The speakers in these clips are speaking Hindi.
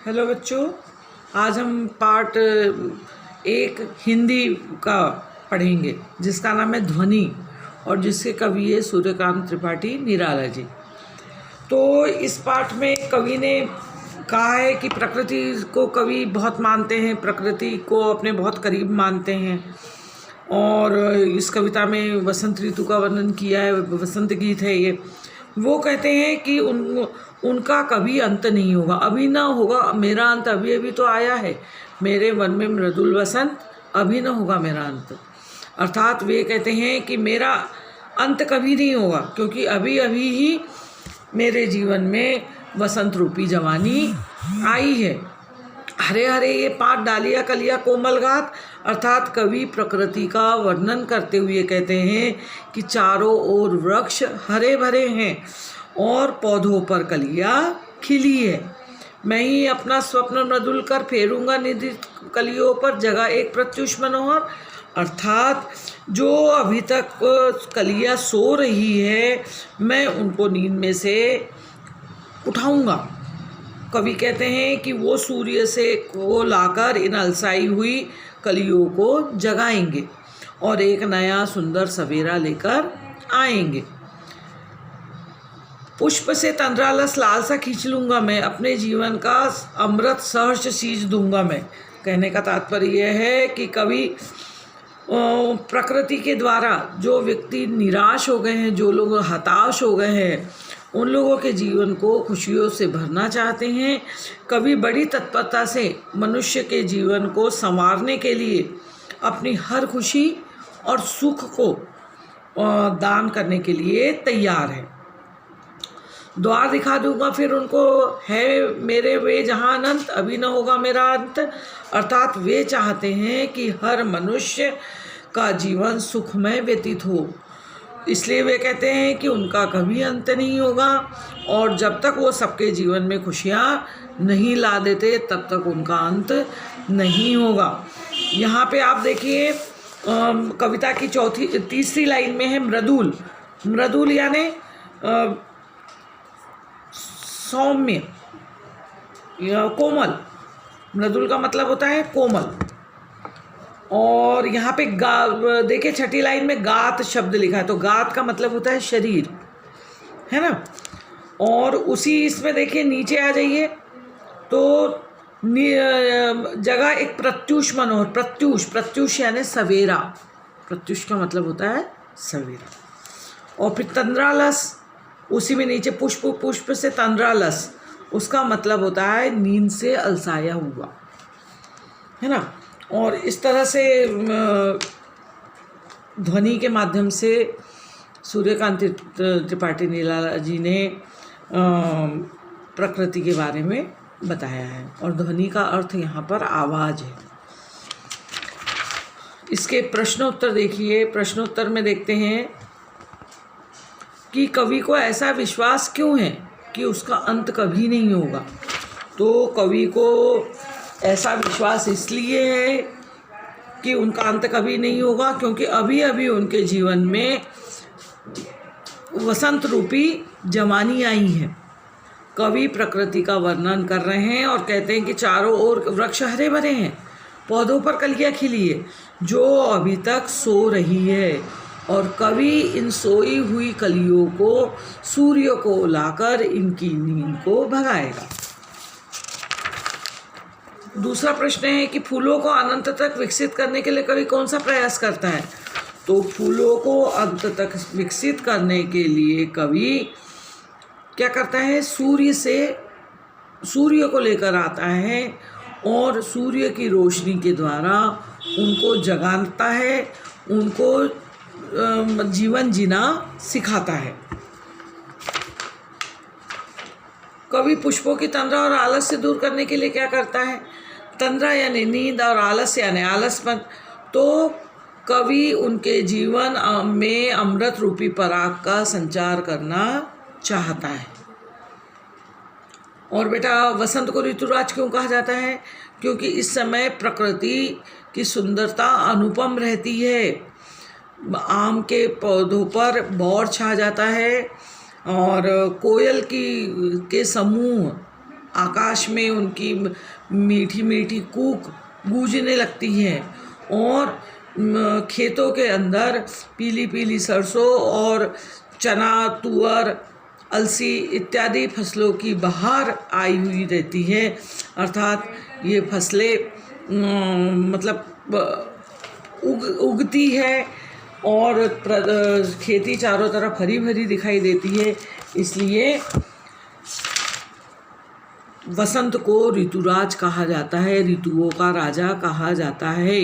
हेलो बच्चों, आज हम पार्ट एक हिंदी का पढ़ेंगे जिसका नाम है ध्वनि और जिसके कवि है सूर्यकांत त्रिपाठी निराला जी। तो इस पाठ में कवि ने कहा है कि प्रकृति को कवि बहुत मानते हैं, प्रकृति को अपने बहुत करीब मानते हैं। और इस कविता में वसंत ऋतु का वर्णन किया है, वसंत गीत है ये। वो कहते हैं कि उनका कभी अंत नहीं होगा, अभी ना होगा मेरा अंत, अभी अभी तो आया है मेरे मन में मृदुल वसंत, अभी ना होगा मेरा अंत। अर्थात वे कहते हैं कि मेरा अंत कभी नहीं होगा, क्योंकि अभी अभी ही मेरे जीवन में वसंत रूपी जवानी आई है। हरे हरे ये पात डालिया कलिया कोमल घात, अर्थात कवि प्रकृति का वर्णन करते हुए कहते हैं कि चारों ओर वृक्ष हरे भरे हैं और पौधों पर कलियां खिली है। मैं ही अपना स्वप्न मृदुल कर फेरूंगा निधि कलियों पर, जगह एक प्रत्युष मनोहर। अर्थात जो अभी तक कलियां सो रही है, मैं उनको नींद में से उठाऊंगा। कवि कहते हैं कि वो सूर्य से को लाकर इन अलसाई हुई कलियों को जगाएंगे और एक नया सुंदर सवेरा लेकर आएंगे। पुष्प से तंद्रालस लालसा खींच लूँगा मैं, अपने जीवन का अमृत सहर्ष सींच दूंगा मैं। कहने का तात्पर्य यह है कि कवि प्रकृति के द्वारा जो व्यक्ति निराश हो गए हैं, जो लोग हताश हो गए हैं, उन लोगों के जीवन को खुशियों से भरना चाहते हैं। कवि बड़ी तत्परता से मनुष्य के जीवन को संवारने के लिए अपनी हर खुशी और सुख को दान करने के लिए तैयार है। द्वार दिखा दूंगा फिर उनको, है मेरे वे जहाँ अनंत, अभी न होगा मेरा अंत। अर्थात वे चाहते हैं कि हर मनुष्य का जीवन सुखमय व्यतीत हो, इसलिए वे कहते हैं कि उनका कभी अंत नहीं होगा। और जब तक वो सबके जीवन में खुशियाँ नहीं ला देते, तब तक उनका अंत नहीं होगा। यहाँ पे आप देखिए कविता की तीसरी लाइन में है मृदुल। मृदुल यानी सौम्य या कोमल। मृदुल का मतलब होता है कोमल। और यहाँ पे देखिए छठी लाइन में गात शब्द लिखा है, तो गात का मतलब होता है शरीर, है ना। और उसी इसमें देखिए नीचे आ जाइए तो जगह एक प्रत्युष मनोहर। प्रत्युष यानी सवेरा, प्रत्युष का मतलब होता है सवेरा। और फिर तंद्रालस, उसी में नीचे पुष्प से तंद्रालस, उसका मतलब होता है नींद से अलसाया हुआ, है ना। और इस तरह से ध्वनि के माध्यम से सूर्यकांत त्रिपाठी निराला जी ने प्रकृति के बारे में बताया है। और ध्वनि का अर्थ यहाँ पर आवाज़ है। इसके प्रश्नोत्तर देखिए। प्रश्नोत्तर में देखते हैं कि कवि को ऐसा विश्वास क्यों है कि उसका अंत कभी नहीं होगा। तो कवि को ऐसा विश्वास इसलिए है कि उनका अंत कभी नहीं होगा, क्योंकि अभी अभी उनके जीवन में वसंत रूपी जवानी आई है। कवि प्रकृति का वर्णन कर रहे हैं और कहते हैं कि चारों ओर वृक्ष हरे भरे हैं, पौधों पर कलियां खिली है, जो अभी तक सो रही है। और कवि इन सोई हुई कलियों को सूर्य को लाकर इनकी नींद को भगाएगा। दूसरा प्रश्न है कि फूलों को अनंत तक विकसित करने के लिए कवि कौन सा प्रयास करता है। तो फूलों को अंत तक विकसित करने के लिए कवि क्या करता है, सूर्य को लेकर आता है और सूर्य की रोशनी के द्वारा उनको जगाता है, उनको जीवन जीना सिखाता है। कवि पुष्पों की तंद्रा और आलस से दूर करने के लिए क्या करता है। तंद्रा यानी नींद और आलस यानी आलसपन। तो कवि उनके जीवन में अमृत रूपी पराग का संचार करना चाहता है। और बेटा वसंत को ऋतुराज क्यों कहा जाता है, क्योंकि इस समय प्रकृति की सुंदरता अनुपम रहती है। आम के पौधों पर बौर छा जाता है और कोयल के समूह आकाश में उनकी मीठी मीठी कूक गूंजने लगती है और खेतों के अंदर पीली पीली सरसों और चना, तुअर, अलसी इत्यादि फसलों की बहार आई हुई रहती है। अर्थात ये फसलें मतलब उगती है और खेती चारों तरफ हरी भरी दिखाई देती है। इसलिए वसंत को ऋतुराज कहा जाता है, ऋतुओं का राजा कहा जाता है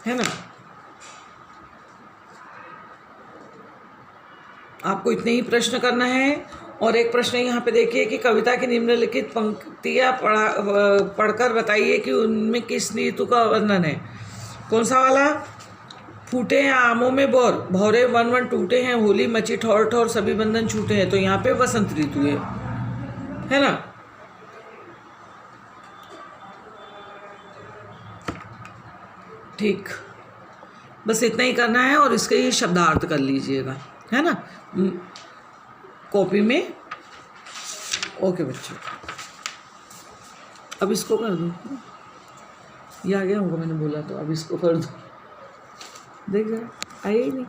ना। आपको इतने ही प्रश्न करना है। और एक प्रश्न यहाँ पे देखिए कि कविता की निम्नलिखित पंक्तियाँ पढ़कर बताइए कि उनमें किस ऋतु का वर्णन है। कौन सा वाला? फूटे हैं आमों में बोर, भौरे वन वन टूटे हैं, होली मची ठौर ठौर, सभी बंधन छूटे हैं। तो यहाँ पे वसंत ऋतु है ना। ठीक, बस इतना ही करना है और इसके ही शब्दार्थ कर लीजिएगा, है ना, कॉपी में। ओके बच्चों, अब इसको कर दो। ये आ गया होगा, मैंने बोला तो अब इसको कर दो। देख जरा, आया ही नहीं।